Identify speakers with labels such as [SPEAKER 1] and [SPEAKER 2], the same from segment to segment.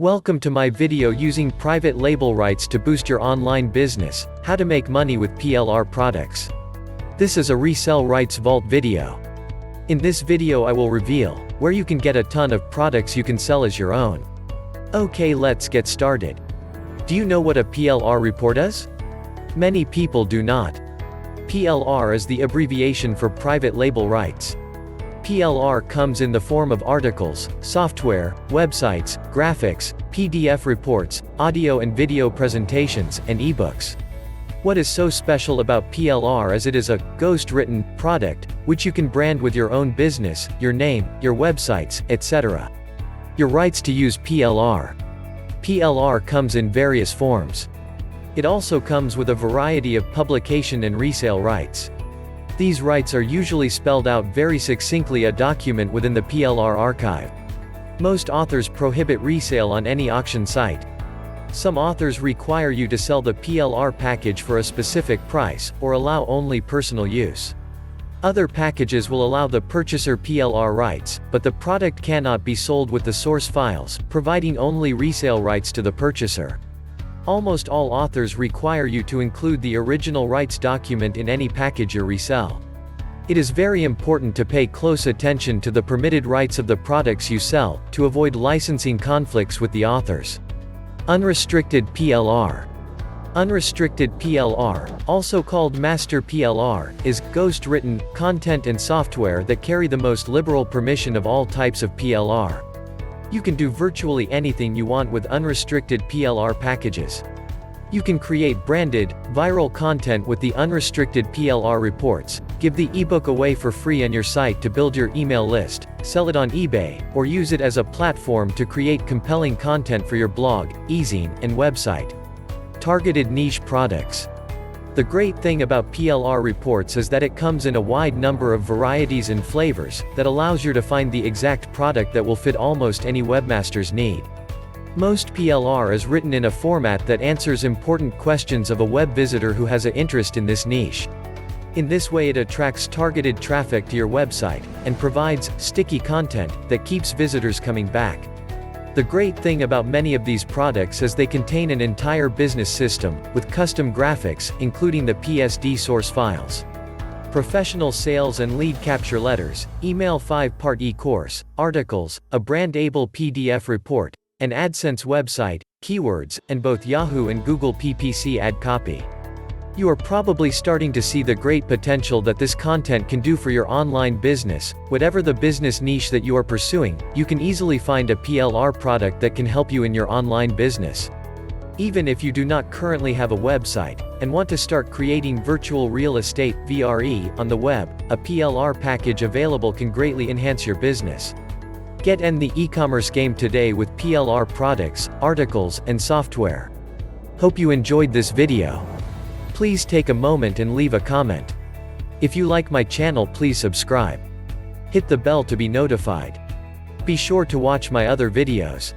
[SPEAKER 1] Welcome to my video using private label rights to boost your online business, how to make money with PLR products. This is a Resell Rights Vault video. In this video I will reveal where you can get a ton of products you can sell as your own. Okay, let's get started. Do you know what a PLR report is? Many people do not. PLR is the abbreviation for private label rights. PLR comes in the form of articles, software, websites, graphics, PDF reports, audio and video presentations, and eBooks. What is so special about PLR is it is a ghost-written product, which you can brand with your own business, your name, your websites, etc. Your rights to use PLR. PLR comes in various forms. It also comes with a variety of publication and resale rights. These rights are usually spelled out very succinctly, a document within the PLR archive. Most authors prohibit resale on any auction site. Some authors require you to sell the PLR package for a specific price, or allow only personal use. Other packages will allow the purchaser PLR rights, but the product cannot be sold with the source files, providing only resale rights to the purchaser. Almost all authors require you to include the original rights document in any package you resell. It is very important to pay close attention to the permitted rights of the products you sell, to avoid licensing conflicts with the authors. Unrestricted PLR. Unrestricted PLR, also called Master PLR, is ghost-written content and software that carry the most liberal permission of all types of PLR. You can do virtually anything you want with unrestricted PLR packages. You can create branded, viral content with the unrestricted PLR reports, give the ebook away for free on your site to build your email list, sell it on eBay, or use it as a platform to create compelling content for your blog, e-zine, and website. Targeted niche products. The great thing about PLR reports is that it comes in a wide number of varieties and flavors, that allows you to find the exact product that will fit almost any webmaster's need. Most PLR is written in a format that answers important questions of a web visitor who has an interest in this niche. In this way it attracts targeted traffic to your website, and provides sticky content that keeps visitors coming back. The great thing about many of these products is they contain an entire business system, with custom graphics, including the PSD source files. Professional sales and lead capture letters, email 5-part e-course, articles, a brand-able PDF report, an AdSense website, keywords, and both Yahoo and Google PPC ad copy. You are probably starting to see the great potential that this content can do for your online business. Whatever the business niche that you are pursuing, you can easily find a PLR product that can help you in your online business. Even if you do not currently have a website, and want to start creating virtual real estate (VRE) on the web, a PLR package available can greatly enhance your business. Get in the e-commerce game today with PLR products, articles, and software. Hope you enjoyed this video. Please take a moment and leave a comment. If you like my channel, please subscribe. Hit the bell to be notified. Be sure to watch my other videos.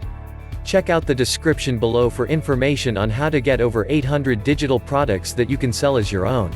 [SPEAKER 1] Check out the description below for information on how to get over 800 digital products that you can sell as your own.